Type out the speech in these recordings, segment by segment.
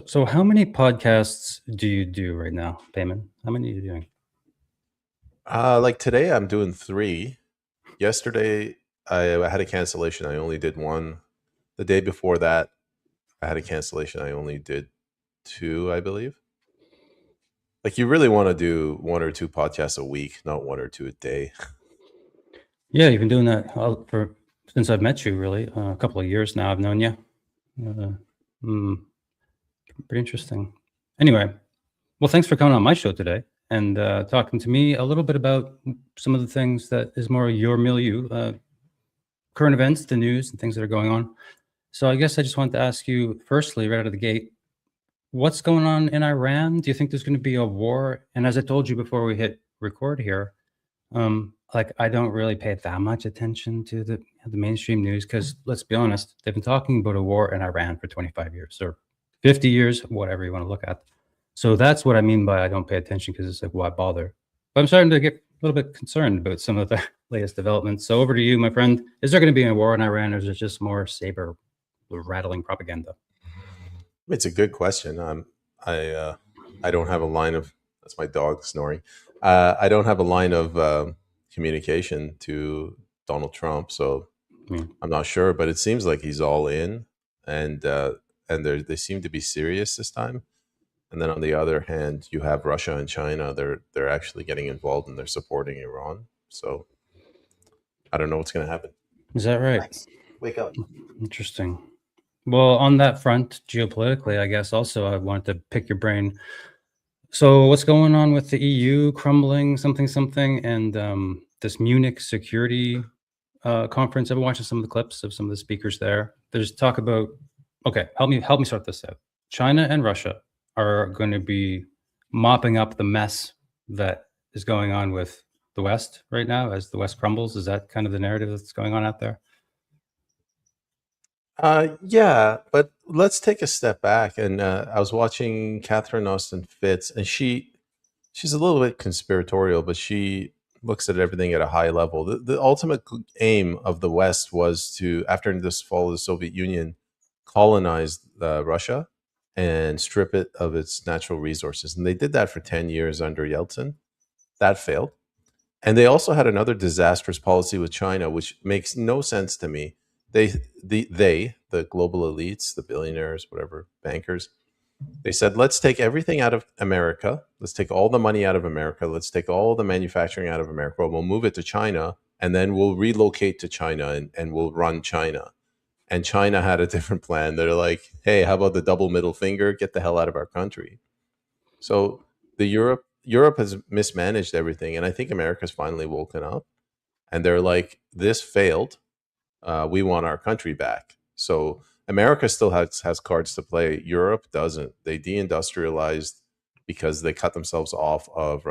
So how many podcasts do you do right now, Payman? How many are you doing? Like today, I'm doing three. Yesterday, I had a cancellation. I only did one. The day before that, I had a cancellation. I only did two, I believe. Like you really want to do one or two podcasts a week, not one or two a day. Yeah, you've been doing that for since I've met you, really. A couple of years now. I've known you. Uh, mm, Pretty interesting. Anyway, well, thanks for coming on my show today and talking to me a little bit about some of the things that is more your milieu, current events, the news, and things that are going on. So I guess I just wanted to ask you, firstly, right out of the gate, what's going on in Iran? Do you think there's going to be a war? And as I told you before we hit record here, like I don't really pay that much attention to the mainstream news because let's be honest, they've been talking about a war in Iran for 25 years or 50 years, whatever you want to look at. So that's what I mean by I don't pay attention because it's like why bother? But I'm starting to get a little bit concerned about some of the latest developments. So over to you, my friend. Is there going to be a war in Iran, or is it just more saber rattling propaganda? It's a good question. I don't have a line of that's my dog snoring. I don't have a line of communication to Donald Trump, so I mean, I'm not sure. But it seems like he's all in, and they seem to be serious this time. And then on the other hand, you have Russia and China. They're actually getting involved and they're supporting Iran. So I don't know what's going to happen. is that right? Max, wake up. Interesting. Well, on that front, geopolitically, I guess also I wanted to pick your brain. So, what's going on with the EU crumbling, something, and this Munich security conference? I've been watching some of the clips of some of the speakers there. There's talk about okay, help me sort this out. China and Russia are going to be mopping up the mess that is going on with the West right now as the West crumbles. Is that kind of the narrative that's going on out there? Yeah, but let's take a step back. And I was watching Catherine Austin Fitz, and she's a little bit conspiratorial, but she looks at everything at a high level. The ultimate aim of the West was to, after this fall of the Soviet Union, colonize Russia and strip it of its natural resources. And they did that for 10 years under Yeltsin. That failed. And they also had another disastrous policy with China, which makes no sense to me. The global elites, the billionaires, whatever, bankers, they said, let's take everything out of America. Let's take all the money out of America. Let's take all the manufacturing out of America. We'll move it to China, and then we'll relocate to China and we'll run China. And China had a different plan. They're like, hey, how about the double middle finger? Get the hell out of our country. So Europe has mismanaged everything, and I think America's finally woken up, and they're like, this failed. We want our country back. So America still has cards to play. Europe doesn't. They deindustrialized because they cut themselves off of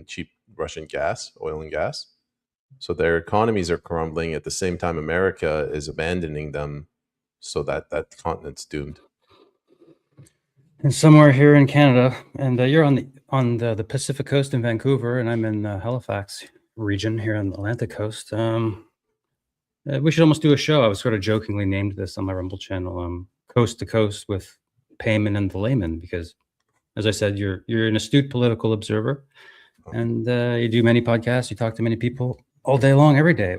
cheap Russian gas, oil and gas. So their economies are crumbling. At the same time, America is abandoning them, so that continent's doomed. And somewhere here in Canada, and you're on the Pacific Coast in Vancouver, and I'm in Halifax region here on the Atlantic Coast. We should almost do a show. I was sort of jokingly named this on my Rumble channel, Coast to Coast with Payman and the Layman, because, as I said, you're an astute political observer, and you do many podcasts. You talk to many people all day long, every day.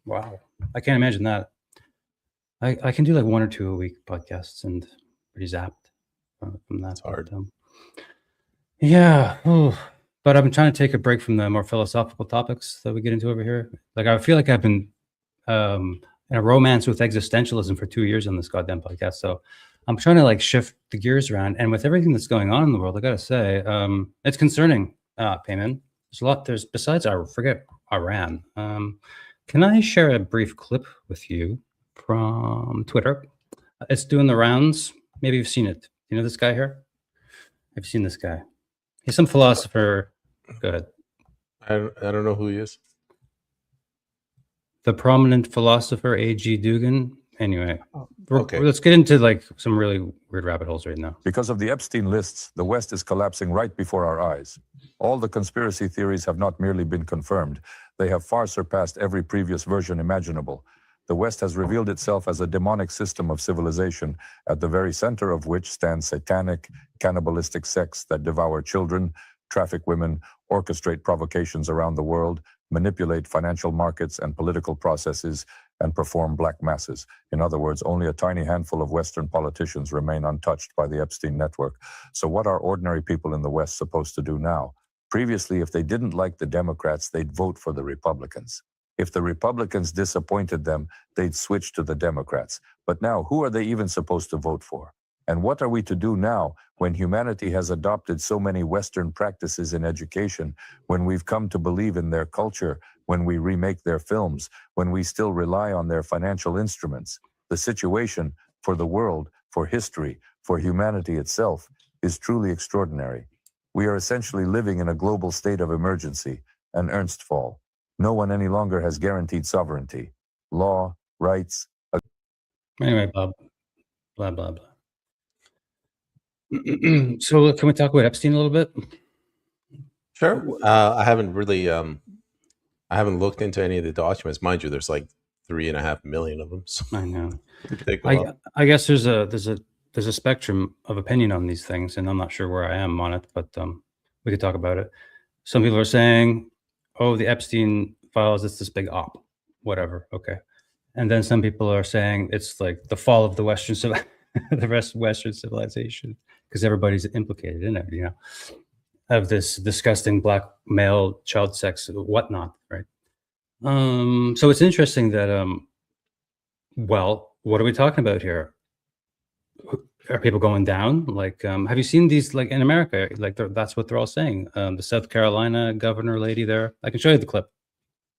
Wow, I can't imagine that. I can do like one or two a week podcasts, and pretty zapped from that. It's hard. Yeah. Oh, but I've been trying to take a break from the more philosophical topics that we get into over here. Like I feel like I've been in a romance with existentialism for 2 years on this goddamn podcast. So I'm trying to like shift the gears around. And with everything that's going on in the world, I gotta say, it's concerning. Payman. There's a lot. There's besides forget Iran. Can I share a brief clip with you from Twitter? It's doing the rounds. Maybe you've seen it. You know this guy here? Have you seen this guy? He's some philosopher. Go ahead. I don't know who he is. The prominent philosopher A.G. Dugan. Anyway, Okay. Let's get into like some really weird rabbit holes right now. Because of the Epstein lists, the West is collapsing right before our eyes. All the conspiracy theories have not merely been confirmed, they have far surpassed every previous version imaginable. The West has revealed itself as a demonic system of civilization, at the very center of which stands satanic, cannibalistic sects that devour children, traffic women, orchestrate provocations around the world, manipulate financial markets and political processes, and perform black masses. In other words, only a tiny handful of Western politicians remain untouched by the Epstein network. So what are ordinary people in the West supposed to do now? Previously, if they didn't like the Democrats, they'd vote for the Republicans. If the Republicans disappointed them, they'd switch to the Democrats. But now, who are they even supposed to vote for? And what are we to do now when humanity has adopted so many Western practices in education, when we've come to believe in their culture, when we remake their films, when we still rely on their financial instruments? The situation for the world, for history, for humanity itself is truly extraordinary. We are essentially living in a global state of emergency, an Ernstfall. No one any longer has guaranteed sovereignty, law, rights. Anyway, Bob, blah, blah, blah. So can we talk about Epstein a little bit? Sure. I haven't really, I haven't looked into any of the documents. Mind you, there's like 3.5 million of them. So I know. it'd take a while. I guess there's a spectrum of opinion on these things, and I'm not sure where I am on it, but we could talk about it. Some people are saying, oh, the Epstein files, it's this big op, whatever. Okay. And then some people are saying it's like the fall of the Western Western civilization, because everybody's implicated in it, you know, of this disgusting black male child sex, whatnot, right? So it's interesting that, well, what are we talking about here? Are people going down? Like, have you seen these, like in America, like that's what they're all saying. The South Carolina governor lady there, I can show you the clip.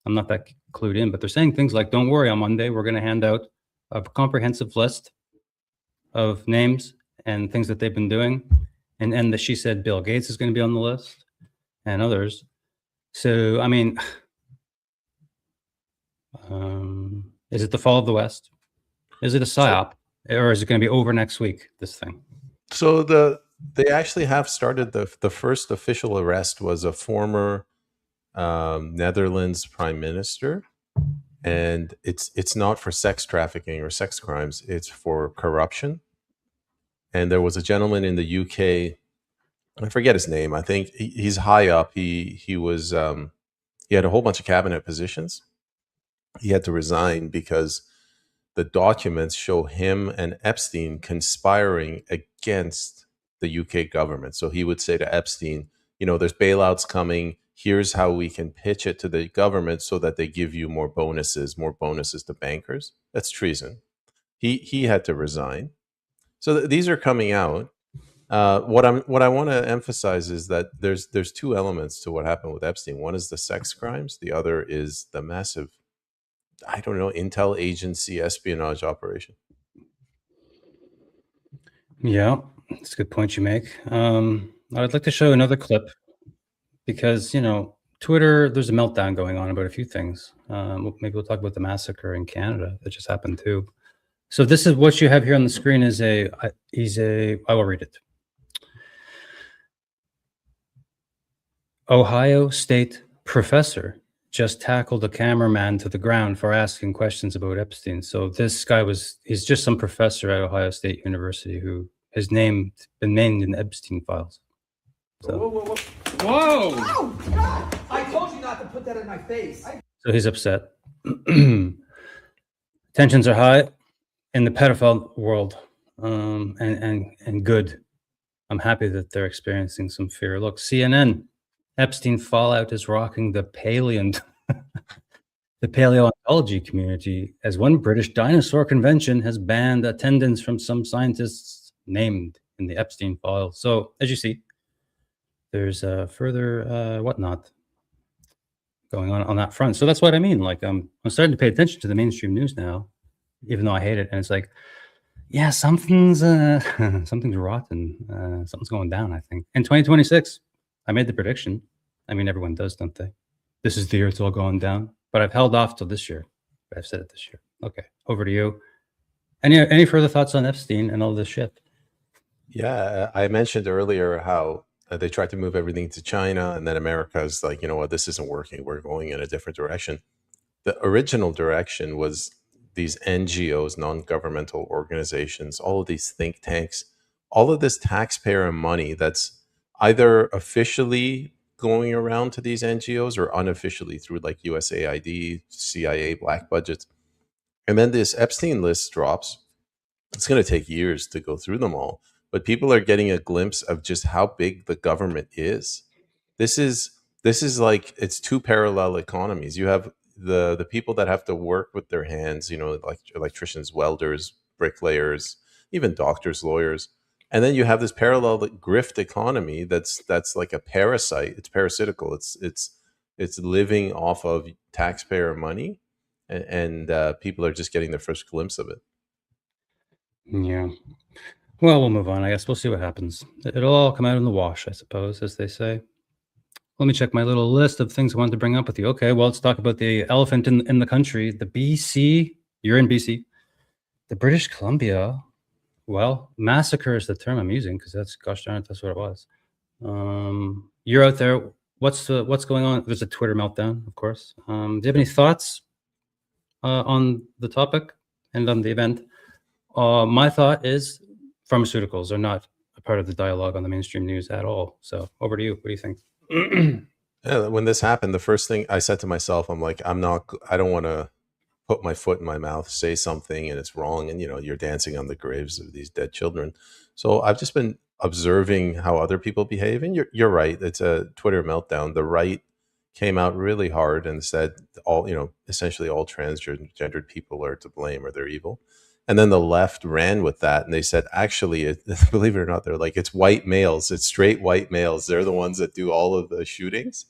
I'm not that clued in, but they're saying things like, don't worry, on Monday, we're going to hand out a comprehensive list of names and things that they've been doing. And she said Bill Gates is going to be on the list and others. So, I mean, is it the fall of the West? Is it a psyop? Or is it going to be over next week, this thing? So they actually have started the first official arrest was a former Netherlands prime minister, and it's not for sex trafficking or sex crimes, it's for corruption. And there was a gentleman in the UK, I forget his name, I think he's high up. He was he had a whole bunch of cabinet positions. He had to resign because the documents show him and Epstein conspiring against the UK government. So he would say to Epstein, you know, there's bailouts coming. Here's how we can pitch it to the government so that they give you more bonuses to bankers. That's treason. He had to resign. So these are coming out. What I want to emphasize is that there's two elements to what happened with Epstein. One is the sex crimes. The other is the massive, I don't know, intel agency espionage operation. Yeah, that's a good point you make. I'd like to show another clip because, you know, Twitter, there's a meltdown going on about a few things. Maybe we'll talk about the massacre in Canada that just happened too. So this is what you have here on the screen is I will read it. Ohio State professor just tackled a cameraman to the ground for asking questions about Epstein. So this guy he's just some professor at Ohio State University who has been named in the Epstein files. So, Whoa! Oh, God! I told you not to put that in my face. So he's upset. Tensions are high in the pedophile world, and good. I'm happy that they're experiencing some fear. Look, CNN, Epstein fallout is rocking the paleontology community as one British dinosaur convention has banned attendance from some scientists named in the Epstein files. So as you see, there's further whatnot going on that front. So that's what I mean. Like I'm starting to pay attention to the mainstream news now, even though I hate it. And it's like, yeah, something's something's rotten. Something's going down, I think. In 2026, I made the prediction. I mean, everyone does, don't they? This is the year it's all going down. But I've held off till this year. But I've said it this year. Okay, over to you. Any further thoughts on Epstein and all this shit? Yeah, I mentioned earlier how they tried to move everything to China, and then America's like, you know what, this isn't working. We're going in a different direction. The original direction was these NGOs, non-governmental organizations, all of these think tanks, all of this taxpayer money that's either officially going around to these NGOs or unofficially through like USAID, CIA, black budgets. And then this Epstein list drops. It's going to take years to go through them all, but people are getting a glimpse of just how big the government is. This is like it's two parallel economies. You have the people that have to work with their hands, you know, like electricians, welders, bricklayers, even doctors, lawyers. And then you have this parallel grift economy that's like a parasite. It's parasitical. It's living off of taxpayer money, and people are just getting their first glimpse of it. Yeah. Well, we'll move on. I guess we'll see what happens. It'll all come out in the wash, I suppose, as they say. Let me check my little list of things I wanted to bring up with you. Okay, well, let's talk about the elephant in the country, the BC. You're in BC. The British Columbia. Well, massacre is the term I'm using because gosh darn it, that's what it was. You're out there. What's going on? There's a Twitter meltdown, of course. Do you have any thoughts on the topic and on the event? My thought is pharmaceuticals are not a part of the dialogue on the mainstream news at all. So over to you. What do you think? Yeah, when this happened, the first thing I said to myself, I'm like, I don't want to put my foot in my mouth, say something, and it's wrong. And, you know, you're dancing on the graves of these dead children. So I've just been observing how other people behave. And you're right. It's a Twitter meltdown. The right came out really hard and said essentially all transgendered people are to blame or they're evil. And then the left ran with that and they said, actually, believe it or not, they're like, it's white males, it's straight white males. They're the ones that do all of the shootings.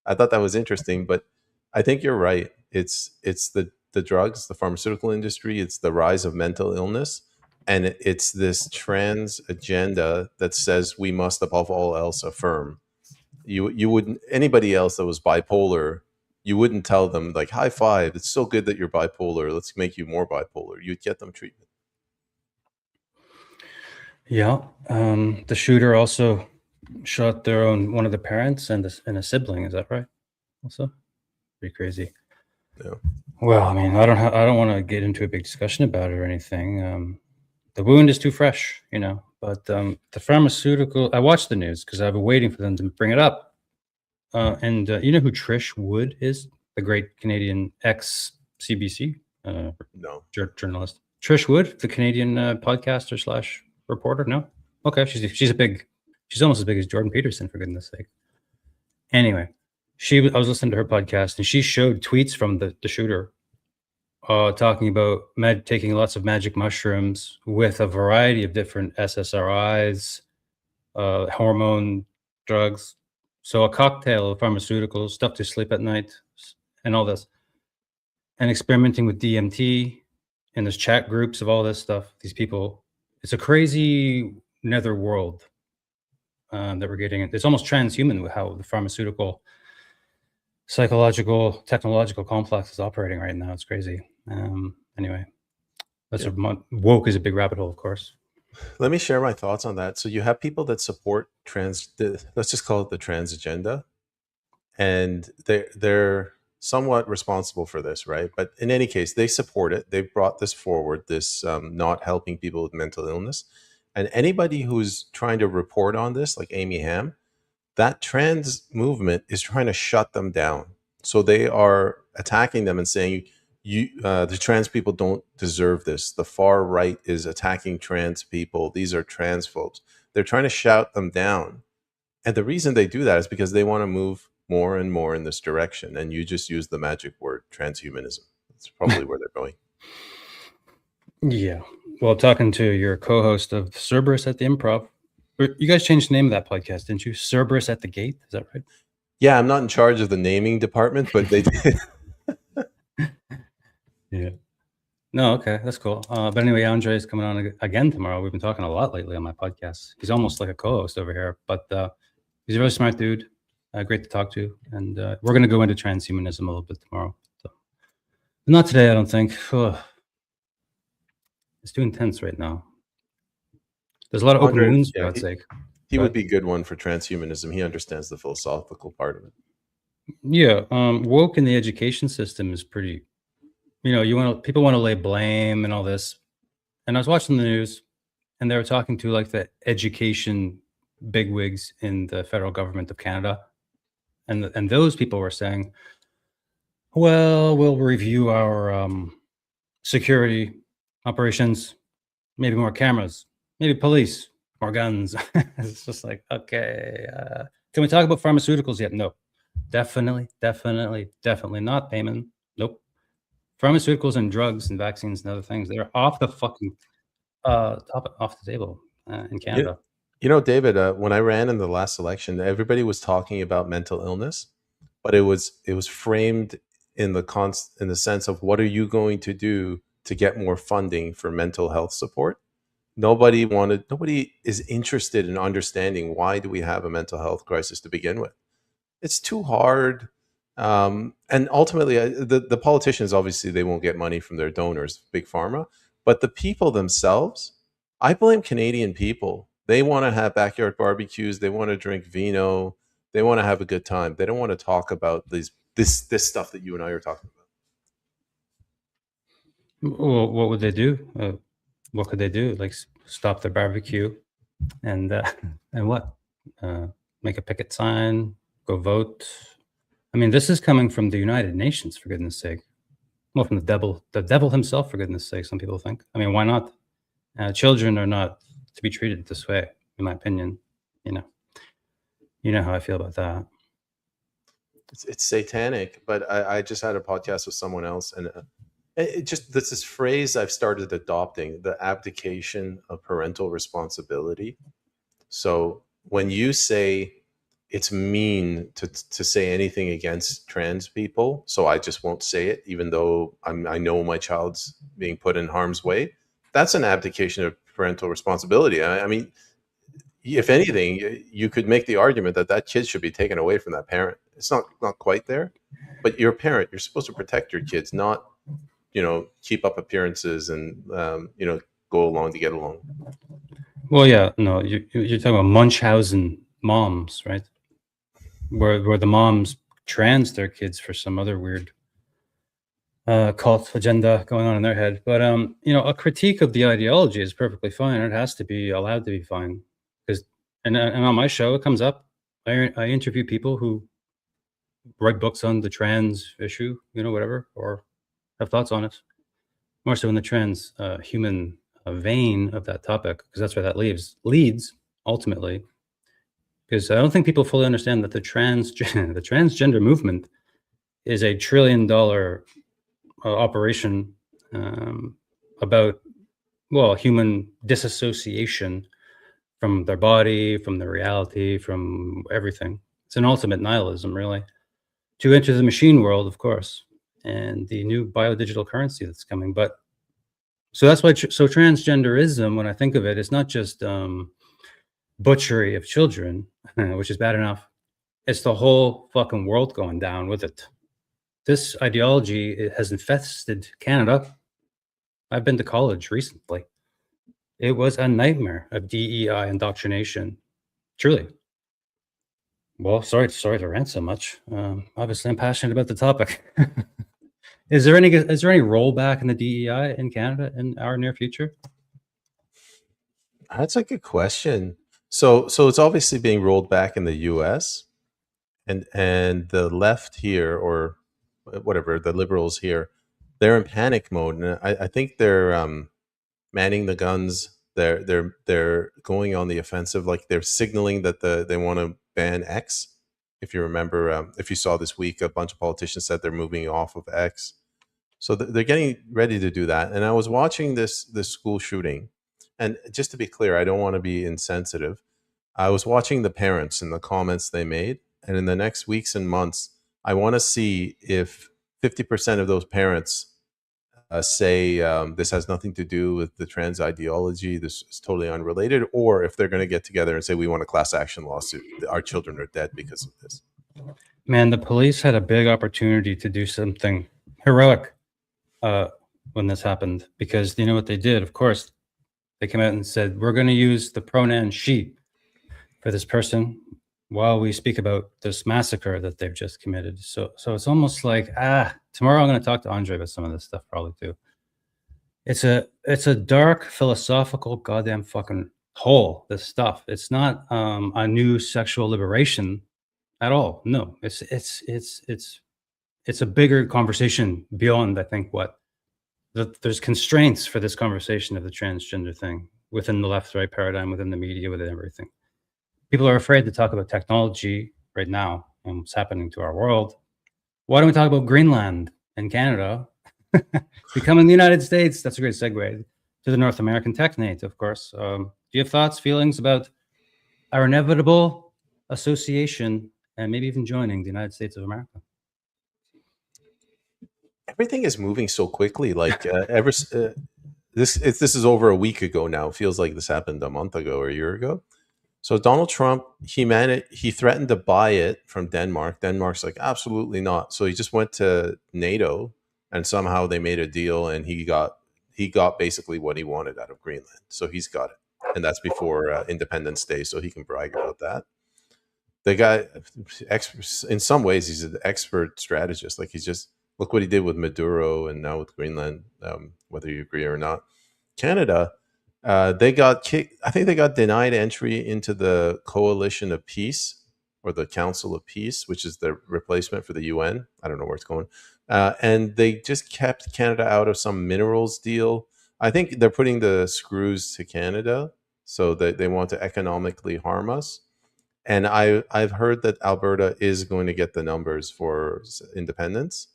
I thought that was interesting, but I think you're right. It's the drugs, the pharmaceutical industry, it's the rise of mental illness. And it's this trans agenda that says we must above all else affirm. You wouldn't, anybody else that was bipolar, you wouldn't tell them like, high five, it's so good that you're bipolar, let's make you more bipolar. You'd get them treatment. Yeah. The shooter also shot one of the parents and a sibling. Is that right? Also pretty crazy. Yeah. Well, I mean, I don't want to get into a big discussion about it or anything. The wound is too fresh, you know, but the pharmaceutical, I watched the news because I've been waiting for them to bring it up. And you know who Trish Wood is? The great Canadian ex-CBC No. journalist. Trish Wood, the Canadian podcaster / reporter. No? Okay. She's almost as big as Jordan Peterson, for goodness sake. Anyway, I was listening to her podcast and she showed tweets from the shooter talking about taking lots of magic mushrooms with a variety of different SSRIs, hormone drugs. So a cocktail of pharmaceuticals, stuff to sleep at night, and all this. And experimenting with DMT, and there's chat groups of all this stuff. These people, it's a crazy nether world that we're getting. It's almost transhuman with how the pharmaceutical, psychological, technological complex is operating right now. It's crazy. Anyway, woke is a big rabbit hole, of course. Let me share my thoughts on that. So you have people that support let's just call it the trans agenda, and they're somewhat responsible for this, right? But in any case, they support it. They've brought this forward, this not helping people with mental illness. And anybody who's trying to report on this, like Amy Ham, that trans movement is trying to shut them down. So they are attacking them and saying, the trans people don't deserve this. The far right is attacking trans people. These are transphobes. They're trying to shout them down. And the reason they do that is because they want to move more and more in this direction. And you just use the magic word, transhumanism. That's probably where they're going. Yeah. Well, talking to your co-host of Cerberus at the Improv, you guys changed the name of that podcast, didn't you? Cerberus at the Gate. Is that right? Yeah, I'm not in charge of the naming department, but they did. Yeah. No, okay, that's cool. But anyway, Andre is coming on again tomorrow. We've been talking a lot lately on my podcast. He's almost like a co-host over here, but he's a really smart dude. Great to talk to, and we're going to go into transhumanism a little bit tomorrow. So, not today, I don't think. Ugh. It's too intense right now. There's a lot of open wounds, for God's sake. He would be a good one for transhumanism. He understands the philosophical part of it. Yeah, woke in the education system is pretty people want to lay blame and all this. And I was watching the news, and they were talking to like the education bigwigs in the federal government of Canada, and those people were saying, "Well, we'll review our security operations, maybe more cameras, maybe police, more guns." It's just like, okay, can we talk about pharmaceuticals yet? No, definitely not, Payman. Nope. Pharmaceuticals and drugs and vaccines and other things, they're off the fucking off the table in Canada. David, when I ran in the last election, everybody was talking about mental illness, but it was framed in the sense of, what are you going to do to get more funding for mental health support? Nobody is interested in understanding, why do we have a mental health crisis to begin with? It's too hard. And ultimately, the politicians, obviously, they won't get money from their donors, Big Pharma, but the people themselves, I blame Canadian people. They want to have backyard barbecues. They want to drink vino. They want to have a good time. They don't want to talk about this stuff that you and I are talking about. Well, what would they do? What could they do? Like stop their barbecue and what? Make a picket sign, go vote. I mean, this is coming from the United Nations, for goodness sake. Well, from the devil himself, for goodness sake, some people think. I mean, why not? Children are not to be treated this way, in my opinion. You know how I feel about that. It's satanic, but I just had a podcast with someone else, and this phrase I've started adopting, the abdication of parental responsibility. So when you say it's mean to say anything against trans people, so I just won't say it, even though I know my child's being put in harm's way, that's an abdication of parental responsibility. I mean, if anything, you could make the argument that kid should be taken away from that parent. It's not quite there, but you're a parent. You're supposed to protect your kids, not keep up appearances and go along to get along. Well, yeah, no, you're talking about Munchausen moms, right? Where the moms trans their kids for some other weird cult agenda going on in their head. But a critique of the ideology is perfectly fine. It has to be allowed to be fine, because and on my show it comes up. I interview people who write books on the trans issue, whatever, or have thoughts on it, more so in the trans human vein of that topic, because that's where that leads ultimately. Because I don't think people fully understand that the transgender movement is a $1 trillion operation about, human disassociation from their body, from their reality, from everything. It's an ultimate nihilism, really, to enter the machine world, of course, and the new biodigital currency that's coming. But so that's why transgenderism, when I think of it, is not just butchery of children, which is bad enough. It's the whole fucking world going down with it. This ideology has infested Canada. I've been to college recently. It was a nightmare of DEI indoctrination. Truly. Well, sorry to rant so much. Obviously, I'm passionate about the topic. Is there any rollback in the DEI in Canada in our near future? That's a good question. So it's obviously being rolled back in the U.S. and the left here, or whatever, the liberals here, they're in panic mode, and I think they're manning the guns. They're going on the offensive, like they're signaling that they want to ban X. If you remember, if you saw this week, a bunch of politicians said they're moving off of X. So they're getting ready to do that. And I was watching this school shooting. And just to be clear, I don't want to be insensitive. I was watching the parents and the comments they made. And in the next weeks and months, I want to see if 50% of those parents say this has nothing to do with the trans ideology, this is totally unrelated, or if they're going to get together and say, we want a class action lawsuit, our children are dead because of this. Man, the police had a big opportunity to do something heroic when this happened, because you know what they did? Of course, they came out and said, we're going to use the pronoun she for this person while we speak about this massacre that they've just committed. So it's almost like, tomorrow I'm going to talk to Andre about some of this stuff probably too. It's a dark philosophical goddamn fucking hole. This stuff. It's not a new sexual liberation at all. No, it's a bigger conversation beyond, I think, what there's constraints for this conversation of the transgender thing within the left-right paradigm, within the media, within everything. People are afraid to talk about technology right now and what's happening to our world. Why don't we talk about Greenland and Canada becoming the United States? That's a great segue to the North American Technate, of course. Do you have thoughts, feelings about our inevitable association and maybe even joining the United States of America? Everything is moving so quickly. Like this is over a week ago now. It feels like this happened a month ago or a year ago. So Donald Trump, he threatened to buy it from Denmark. Denmark's like, absolutely not. So he just went to NATO, and somehow they made a deal, and he got basically what he wanted out of Greenland. So he's got it, and that's before Independence Day, so he can brag about that. The guy, in some ways, he's an expert strategist. Like, he's just, look what he did with Maduro and now with Greenland, whether you agree or not. Canada, they got kicked. I think they got denied entry into the Coalition of Peace, or the Council of Peace, which is the replacement for the UN. I don't know where it's going. And they just kept Canada out of some minerals deal. I think they're putting the screws to Canada, so that they want to economically harm us. And I've heard that Alberta is going to get the numbers for independence.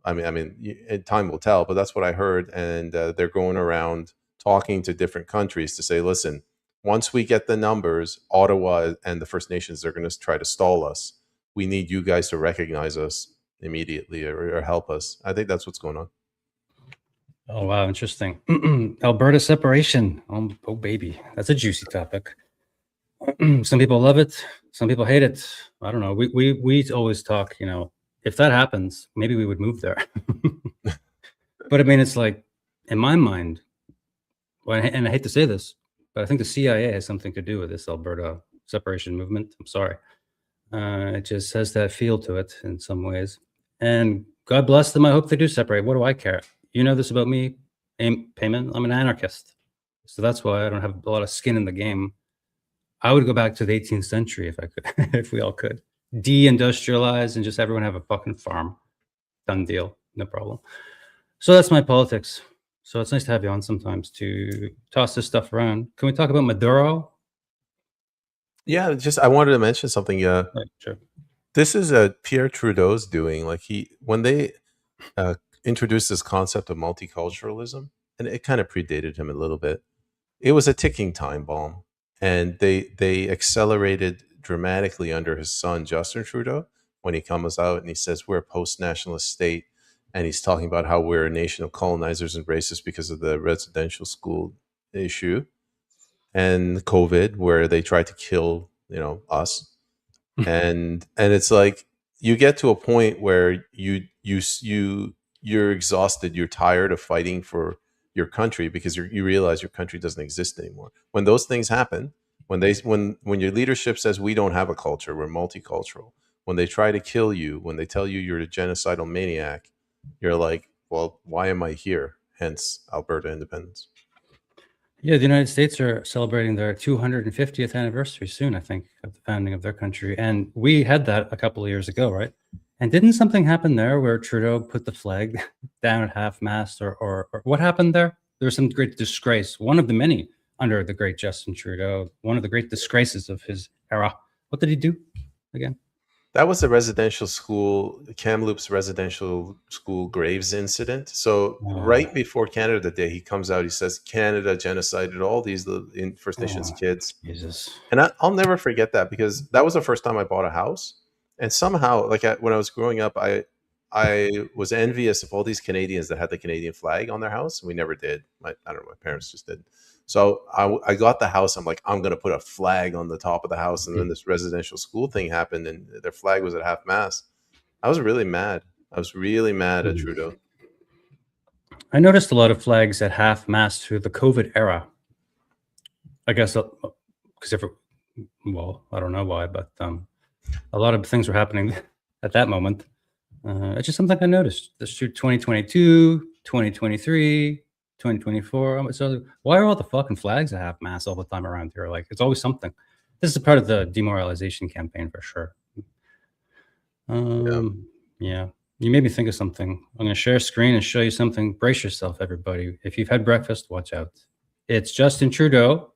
I mean, time will tell, but that's what I heard. And they're going around talking to different countries to say, listen, once we get the numbers, Ottawa and the First Nations are going to try to stall us. We need you guys to recognize us immediately or help us. I think that's what's going on. Oh, wow. Interesting. Alberta separation. Oh, baby. That's a juicy topic. Some people love it. Some people hate it. I don't know. We always talk, if that happens, maybe we would move there. But I mean, it's like, in my mind, and I hate to say this, but I think the CIA has something to do with this Alberta separation movement. I'm sorry. It just has that feel to it in some ways. And God bless them. I hope they do separate. What do I care? You know this about me, Payman. I'm an anarchist. So that's why I don't have a lot of skin in the game. I would go back to the 18th century if I could, if we all could. Deindustrialize and just everyone have a fucking farm. Done deal. No problem. So that's my politics. So it's nice to have you on sometimes to toss this stuff around. Can we talk about Maduro? Yeah, I wanted to mention something. Right, sure. This is Pierre Trudeau's doing. Like, when they introduced this concept of multiculturalism, and it kind of predated him a little bit. It was a ticking time bomb, and they accelerated dramatically under his son Justin Trudeau when he comes out and he says we're a post-nationalist state, and he's talking about how we're a nation of colonizers and racists because of the residential school issue and COVID, where they tried to kill us. and it's like, you get to a point where you're exhausted, you're tired of fighting for your country because you realize your country doesn't exist anymore. When those things happen, when your leadership says we don't have a culture, we're multicultural, when they try to kill you, when they tell you you're a genocidal maniac, you're like, well, why am I here? Hence Alberta independence. Yeah, the United States are celebrating their 250th anniversary soon, I think, of the founding of their country. And we had that a couple of years ago, right? And didn't something happen there where Trudeau put the flag down at half-mast, or what happened there? There was some great disgrace, one of the many under the great Justin Trudeau, one of the great disgraces of his era. What did he do again? That was the residential school, Kamloops residential school graves incident. So right before Canada Day, he comes out, he says, Canada genocided all these First Nations kids. Jesus. And I'll never forget that, because that was the first time I bought a house. And somehow, when I was growing up, I was envious of all these Canadians that had the Canadian flag on their house. We never did. I don't know, my parents just did. So I got the house. I'm like, I'm going to put a flag on the top of the house. And then this residential school thing happened, and their flag was at half-mast. I was really mad. I was really mad at Trudeau. I noticed a lot of flags at half-mast through the COVID era. I guess because I don't know why, but a lot of things were happening at that moment. It's just something I noticed. This through 2022, 2023, 2024. So why are all the fucking flags at half mast all the time around here? Like it's always something. This is part of the demoralization campaign for sure. Yeah. You made me think of something. I'm going to share a screen and show you something. Brace yourself, everybody. If you've had breakfast, watch out. It's Justin Trudeau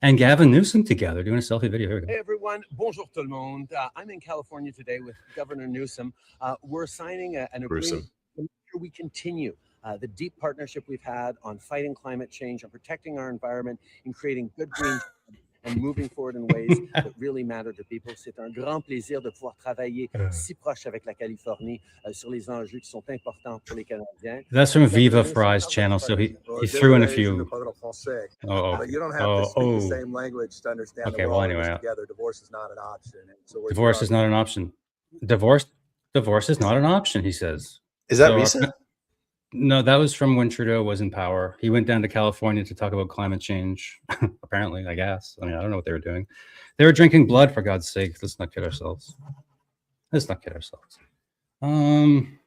and Gavin Newsom together doing a selfie video. Here we go. Hey everyone, bonjour tout le monde. I'm in California today with Governor Newsom. We're signing an agreement to make sure we continue the deep partnership we've had on fighting climate change, on protecting our environment, and creating good green jobs and moving forward in ways that really matter to people. C'est un grand plaisir de pouvoir travailler si proche avec la Californie sur les enjeux qui sont importants pour les Canadiens. That's from Viva Fry's channel, so he threw in a few. Oh, you don't have to speak the same language to understand. Okay, that we're well, all in anyway, this together. Divorce is not an option. And so we're Divorce is not an option. Divorce is not an option, he says. Is that So, recent? No, that was from when Trudeau was in power. He went down to California to talk about climate change. Apparently, I guess. I mean, I don't know what they were doing. They were drinking blood, for God's sake. Let's not kid ourselves. I'm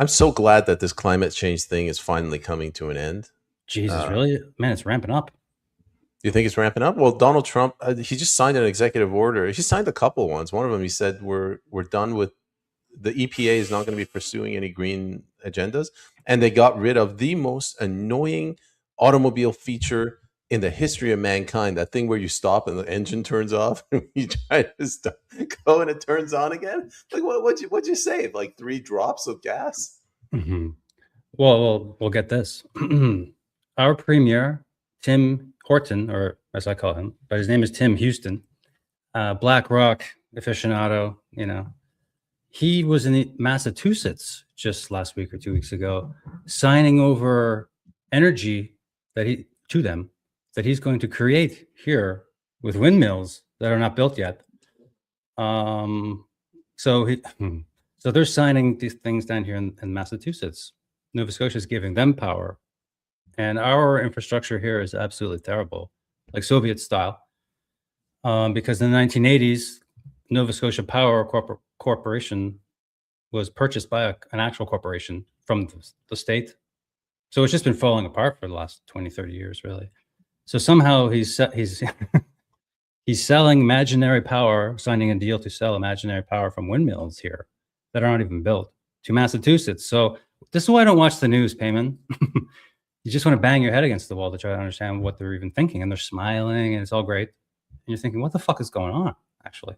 so glad that this climate change thing is finally coming to an end. Jesus, really? Man, it's ramping up. Do you think it's ramping up? Well, Donald Trump, he just signed an executive order. He signed a couple ones. One of them, he said, we're done with the EPA is not going to be pursuing any green agendas. And they got rid of the most annoying automobile feature in the history of mankind. That thing where you stop and the engine turns off and you try to go and it turns on again. Like what'd you save? Like 3 drops of gas? Mm-hmm. Well, we'll get this. Our premier, Tim Horton, or as I call him, but his name is Tim Houston, BlackRock aficionado, he was in Massachusetts just last week or 2 weeks ago, signing over energy that he's going to create here with windmills that are not built yet. So they're signing these things down here in Massachusetts. Nova Scotia is giving them power, and our infrastructure here is absolutely terrible, like Soviet style. Because in the 1980s, Nova Scotia Power Corporation was purchased by an actual corporation from the state. So it's just been falling apart for the last 20, 30 years, really. So somehow he's selling imaginary power, signing a deal to sell imaginary power from windmills here that aren't even built to Massachusetts. So this is why I don't watch the news, Payman. You just want to bang your head against the wall to try to understand what they're even thinking. And they're smiling and it's all great. And you're thinking, what the fuck is going on, actually?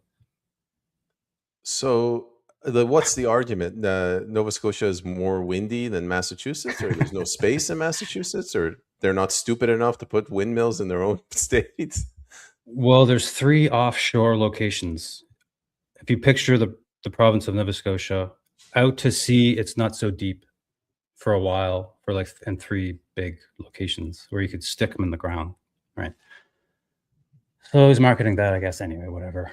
So what's the argument? Nova Scotia is more windy than Massachusetts, or there's no space in Massachusetts, or they're not stupid enough to put windmills in their own states? Well, there's 3 offshore locations. If you picture the province of Nova Scotia, out to sea, it's not so deep for a while, and 3 big locations where you could stick them in the ground, right? So he's marketing that, I guess. Anyway, whatever.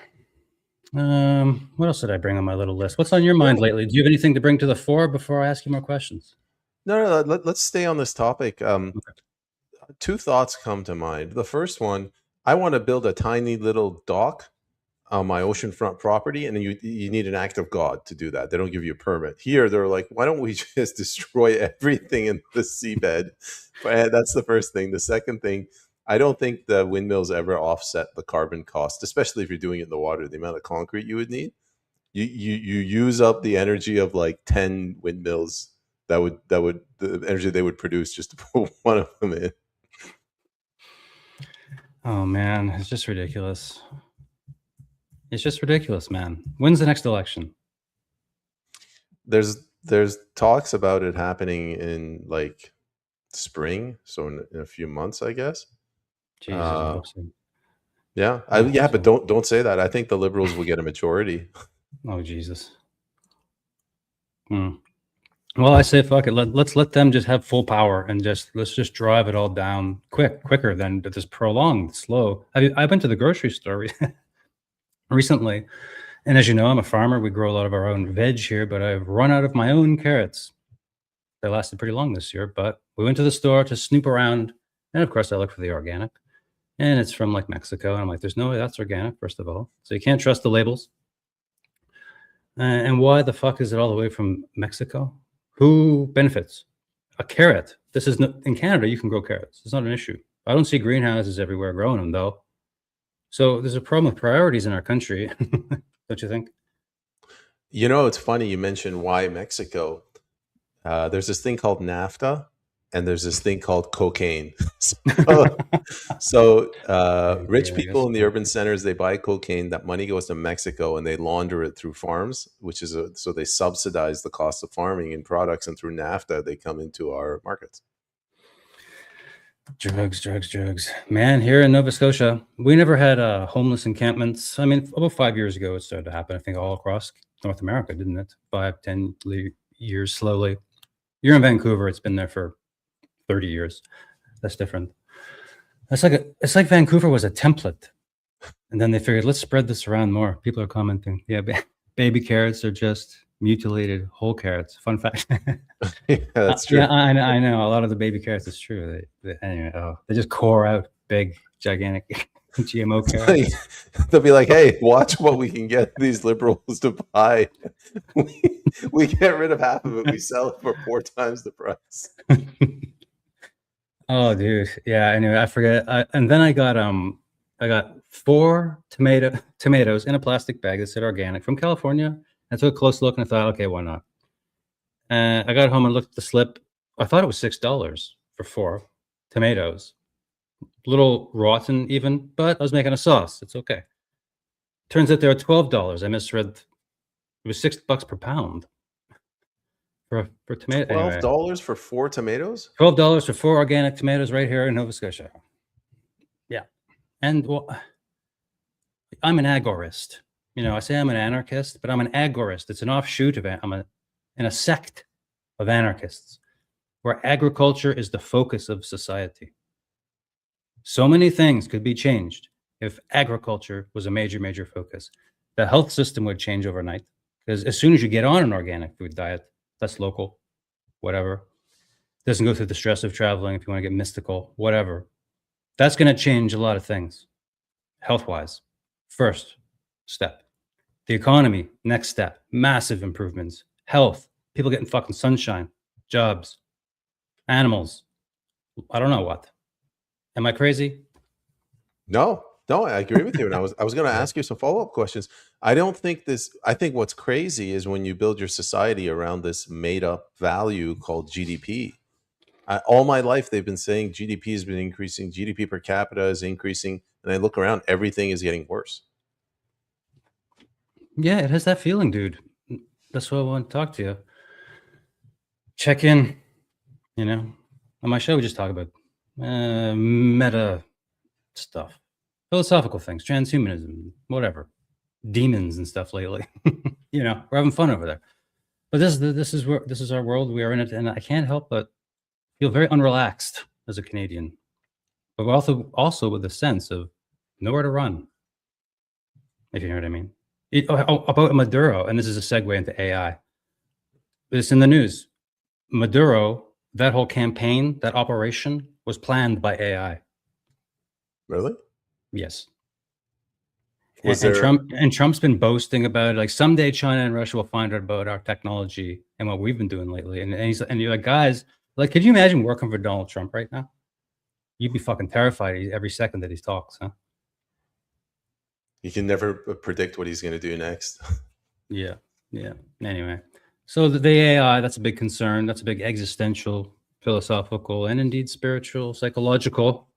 What else did I bring on my little list? What's on your mind lately? Do you have anything to bring to the fore before I ask you more questions? No, let's stay on this topic. 2 thoughts come to mind. The first one, I want to build a tiny little dock on my oceanfront property, and then you need an act of God to do that. They don't give you a permit. Here, they're like, why don't we just destroy everything in the seabed? That's the first thing. The second thing, I don't think the windmills ever offset the carbon cost, especially if you're doing it in the water. The amount of concrete you would need, you use up the energy of like 10 windmills. That would the energy they would produce just to put one of them in. Oh man, it's just ridiculous. It's just ridiculous, man. When's the next election? There's talks about it happening in like spring, so in a few months, I guess. Jesus, I hope so. Yeah, but don't say that. I think the Liberals will get a majority. Oh Jesus. Well, I say fuck it. Let's let them just have full power and let's just drive it all down quicker than this prolonged slow. I went to the grocery store recently, and as you know, I'm a farmer. We grow a lot of our own veg here, but I've run out of my own carrots. They lasted pretty long this year, but we went to the store to snoop around, and of course I look for the organic, and it's from like Mexico, and I'm like, there's no way that's organic, first of all, so you can't trust the labels. And why the fuck is it all the way from Mexico? Who benefits? A carrot. This is not, in Canada, you can grow carrots. It's not an issue. I don't see greenhouses everywhere growing them, though. So there's a problem with priorities in our country, don't you think? You know, it's funny you mentioned why Mexico. There's this thing called NAFTA, and there's this thing called cocaine. So rich Yeah, I people guess in the so. urban centers, they buy cocaine. That money goes to Mexico, and they launder it through farms, which is so they subsidize the cost of farming and products, and through NAFTA, they come into our markets. Drugs. Man, here in Nova Scotia, we never had homeless encampments. I mean, about 5 years ago, it started to happen, I think, all across North America, didn't it? 5, 10 years slowly. You're in Vancouver, it's been there for 30 years. That's different. It's like Vancouver was a template. And then they figured, let's spread this around more. People are commenting, yeah, baby carrots are just mutilated whole carrots. Fun fact. Yeah, that's true. Yeah, I know. A lot of the baby carrots is true. Anyway, they just core out big, gigantic GMO carrots. They'll be like, hey, watch what we can get these liberals to buy. We get rid of half of it. We sell it for 4 times the price. Oh, dude. Yeah. Anyway, I forget. And then I got 4 tomatoes in a plastic bag that said organic from California. I took a close look and I thought, okay, why not? I got home and looked at the slip. I thought it was $6 for 4 tomatoes. A little rotten even, but I was making a sauce. It's okay. Turns out they were $12. I misread. It was $6 per pound for tomato. Anyway, $12 for 4 tomatoes? $12 for 4 organic tomatoes right here in Nova Scotia. Yeah. And well, I'm an agorist. You know, I say I'm an anarchist, but I'm an agorist. It's an offshoot of I'm in a sect of anarchists where agriculture is the focus of society. So many things could be changed if agriculture was a major focus. The health system would change overnight because as soon as you get on an organic food diet, that's local, whatever, doesn't go through the stress of traveling if you want to get mystical, whatever. That's going to change a lot of things health-wise. First step. The economy, next step. Massive improvements. Health, people getting fucking sunshine, jobs, animals. I don't know what. Am I crazy? No, I agree with you. And I was going to ask you some follow-up questions. I think what's crazy is when you build your society around this made-up value called GDP. All my life, they've been saying GDP has been increasing, GDP per capita is increasing, and I look around, everything is getting worse. Yeah, it has that feeling, dude. That's why I want to talk to you. Check in, you know. On my show, we just talk about meta stuff, philosophical things, transhumanism, whatever, demons and stuff lately. You know, we're having fun over there. But this is our world. We are in it, and I can't help but feel very unrelaxed as a Canadian, but also with a sense of nowhere to run. If you know what I mean. About Maduro, and this is a segue into AI. It's in the news. Maduro, that whole campaign, that operation was planned by AI. Really? Yes. Was And there- Trump's been boasting about it, like someday China and Russia will find out about our technology and what we've been doing lately. And you're like, guys, like, could you imagine working for Donald Trump right now? You'd be fucking terrified every second that he talks, huh? You can never predict what he's going to do next. Yeah. Anyway, so the AI, that's a big concern. That's a big existential, philosophical, and indeed spiritual, psychological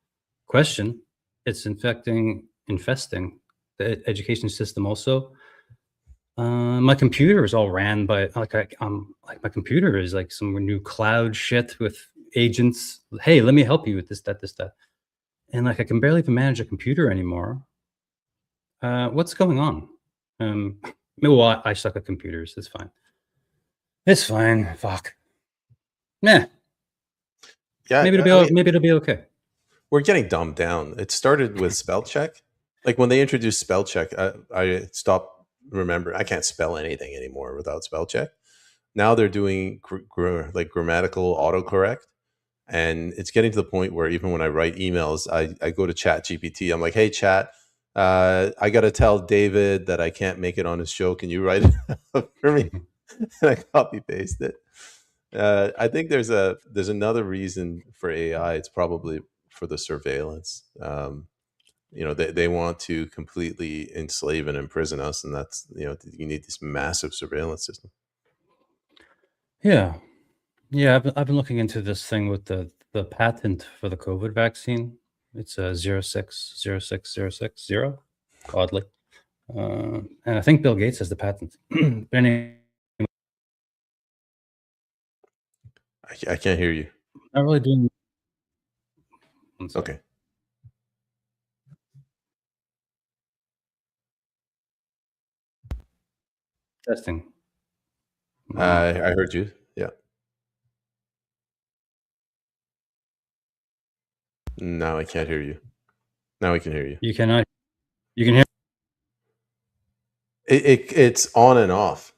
question. It's infesting the education system also. My computer is all ran by like my computer is like some new cloud shit with agents. Hey, let me help you with this, that, and like I can barely even manage a computer anymore. What's going on? Well, I suck at computers. It's fine. Fuck. Nah. Yeah, Maybe it'll be okay. We're getting dumbed down. It started with spell check. Like when they introduced spell check, I stopped remembering. I can't spell anything anymore without spell check. Now they're doing like grammatical autocorrect, and it's getting to the point where even when I write emails, I go to Chat GPT. I'm like, hey, Chat, I got to tell David that I can't make it on his show. Can you write it up for me? And I copy paste it. I think there's another reason for AI. It's probably for the surveillance. They want to completely enslave and imprison us, and that's you need this massive surveillance system. Yeah, I've been looking into this thing with the patent for the COVID vaccine. It's 0606060, oddly, and I think Bill Gates has the patent. But anyway, I can't hear you. not really doing. One sec. Okay. Testing. I heard you. Yeah. Now I can't hear you. Now I can hear you. You cannot. You can hear. It's on and off.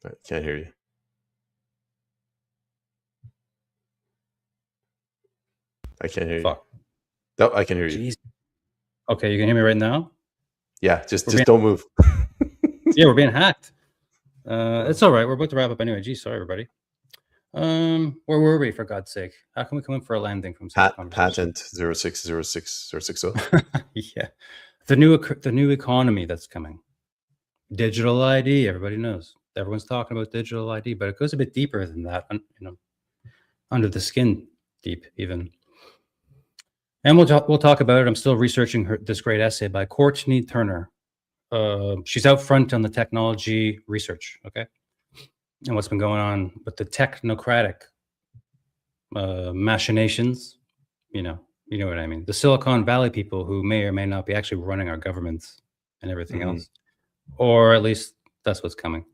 I can't hear you. I can't hear you. Fuck. No, I can hear you. Jeez. Okay, you can hear me right now. Yeah, just being- don't move. Yeah, we're being hacked. It's all right. We're about to wrap up anyway. Geez, sorry, everybody. Where were we, for God's sake? How can we come in for a landing from such a conversation? Patent 0606060. Yeah, the new economy that's coming. Digital ID. Everybody knows. Everyone's talking about digital ID, but it goes a bit deeper than that. Under the skin, deep even. And we'll talk about it. I'm still researching this great essay by Courtney Turner. She's out front on the technology research, okay, and what's been going on with the technocratic machinations. You know what I mean. The Silicon Valley people who may or may not be actually running our governments and everything else, or at least that's what's coming.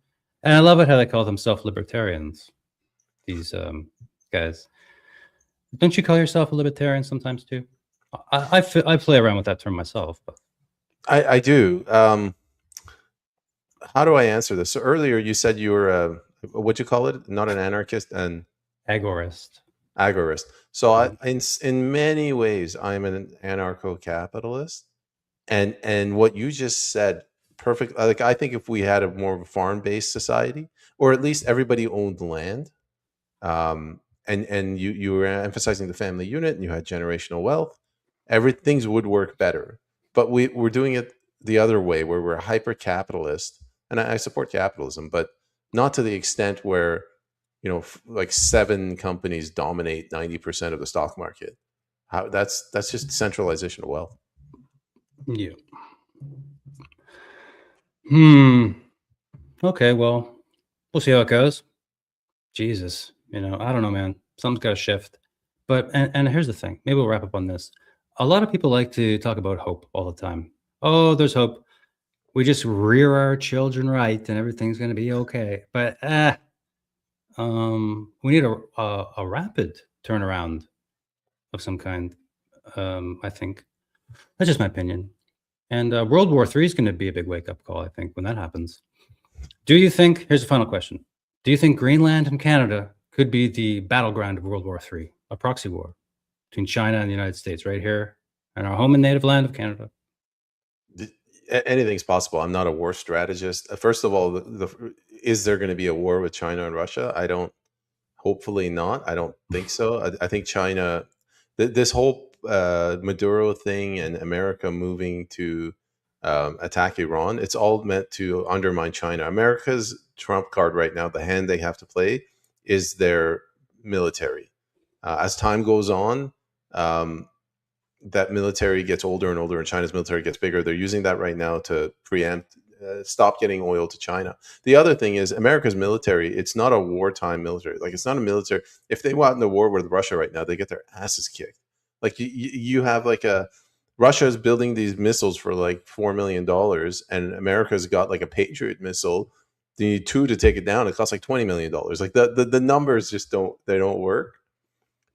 And I love it how they call themselves libertarians. These guys. Don't you call yourself a libertarian sometimes too? I play around with that term myself, but I do. How do I answer this? So earlier you said you were what'd you call it? Not an anarchist, an agorist. Agorist. So in many ways, I'm an anarcho-capitalist, and what you just said, perfect. Like I think if we had a more of a farm-based society, or at least everybody owned land, and you were emphasizing the family unit, and you had generational wealth, things would work better. But we're doing it the other way, where we're hyper-capitalist, and I support capitalism, but not to the extent where like 7 companies dominate 90% of the stock market. That's just centralization of wealth. Yeah. Okay, well, we'll see how it goes. Jesus, I don't know, man. Something's got to shift. But and here's the thing. Maybe we'll wrap up on this. A lot of people like to talk about hope all the time. Oh, there's hope. We just rear our children right, and everything's going to be okay. But we need a rapid turnaround of some kind. I think that's just my opinion. And World War III is going to be a big wake-up call, I think, when that happens. Do you think? Here's the final question: do you think Greenland and Canada could be the battleground of World War III, a proxy war between China and the United States, right here in our home and native land of Canada? Anything's possible. I'm not a war strategist. First of all, is there going to be a war with China and Russia? I don't. Hopefully not. I don't think so. I think China, this whole Maduro thing and America moving to attack Iran, it's all meant to undermine China. America's trump card right now, the hand they have to play, is their military. As time goes on, that military gets older and older, and China's military gets bigger. They're using that right now to preempt, stop getting oil to China. The other thing is America's military, it's not a wartime military. Like, it's not a military. If they went into war with Russia right now, they get their asses kicked. Like, you have like Russia is building these missiles for like $4 million, and America's got like a Patriot missile. They need 2 to take it down. It costs like $20 million. Like the numbers just don't work.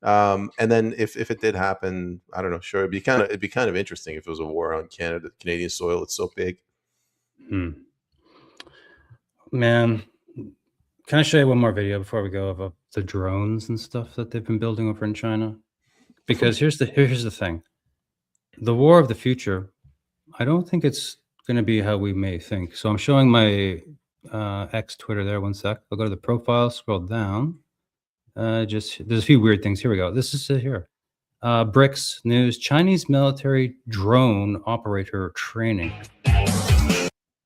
And then if it did happen, I don't know. Sure, it'd be kind of interesting if it was a war on Canadian soil. It's so big. Man, can I show you one more video before we go of the drones and stuff that they've been building over in China? because here's the thing: the war of the future. I don't think it's going to be how we may think. So I'm showing my X Twitter there. One sec. I'll go to the profile. Scroll down. There's a few weird things. Here we go. This is it here. BRICS news: Chinese military drone operator training.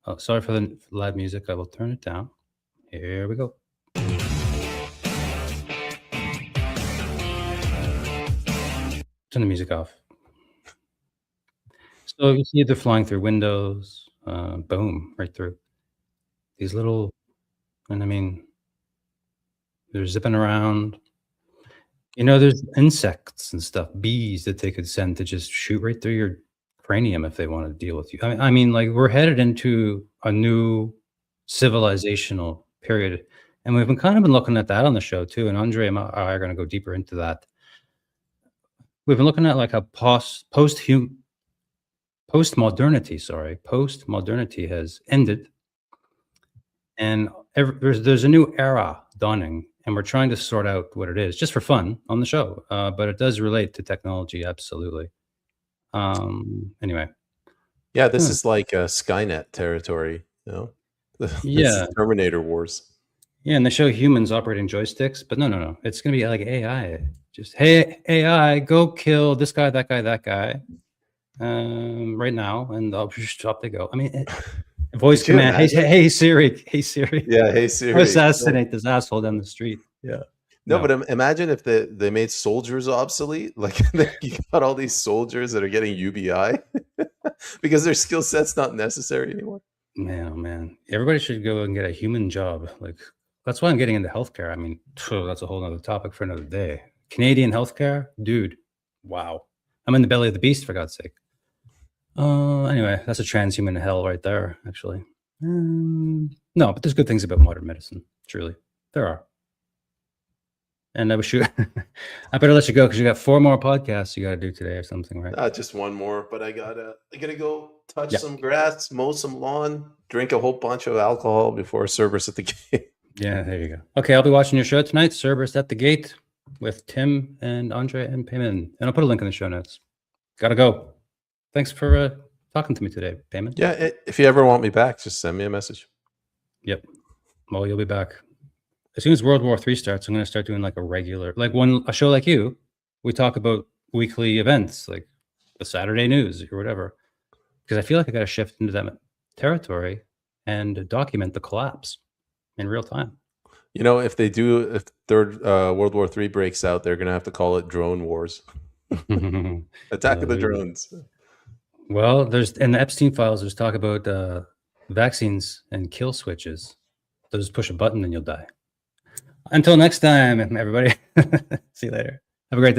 Oh, sorry for the loud music. I will turn it down. Here we go. Turn the music off. So you see they're flying through windows. Boom, right through. These little, and I mean, they're zipping around. You know, there's insects and stuff, bees that they could send to just shoot right through your cranium if they want to deal with you. I mean, like we're headed into a new civilizational period, and we've been kind of been looking at that on the show too. And Andre and I are going to go deeper into that. We've been looking at like a post-modernity has ended, and there's a new era dawning, and we're trying to sort out what it is just for fun on the show, but it does relate to technology, absolutely. Anyway, Yeah, this is like Skynet territory, you know? This is Yeah. Terminator Wars. Yeah, and they show humans operating joysticks, but no, it's gonna be like AI. Just, hey, AI, go kill this guy, that guy, that guy, right now, and up they go. I mean, voice Could you command. imagine? Hey Siri, hey Siri, Yeah, hey Siri. assassinate this asshole down the street. No, No. but imagine if they made soldiers obsolete. Like you got all these soldiers that are getting UBI because their skill set's not necessary anymore. Man, oh man, everybody should go and get a human job. Like that's why I'm getting into healthcare. I mean, that's a whole other topic for another day. Canadian healthcare, dude. Wow, I'm in the belly of the beast, for God's sake. Anyway, that's a transhuman hell right there. Actually, no, but there's good things about modern medicine. Truly, there are. And I wish you. I better let you go because you got 4 more podcasts you got to do today or something, right? Just one more, but I gotta go touch Yeah. some grass, mow some lawn, drink a whole bunch of alcohol before Cerberus at the game. Yeah, there you go. Okay, I'll be watching your show tonight, Cerberus at the Gate, with Tim and Andre and Payman. And I'll put a link in the show notes. Gotta go. Thanks for talking to me today, Payman. Yeah, if you ever want me back, just send me a message. Yep. Well, you'll be back. As soon as World War III starts, I'm going to start doing like a show like you. We talk about weekly events, like the Saturday news or whatever. Because I feel like I got to shift into that territory and document the collapse in real time. You know, if third World War III breaks out, they're gonna have to call it Drone Wars. Attack of the drones. Well, there's in the Epstein files, there's talk about vaccines and kill switches. So just push a button and you'll die. Until next time, everybody. See you later. Have a great day.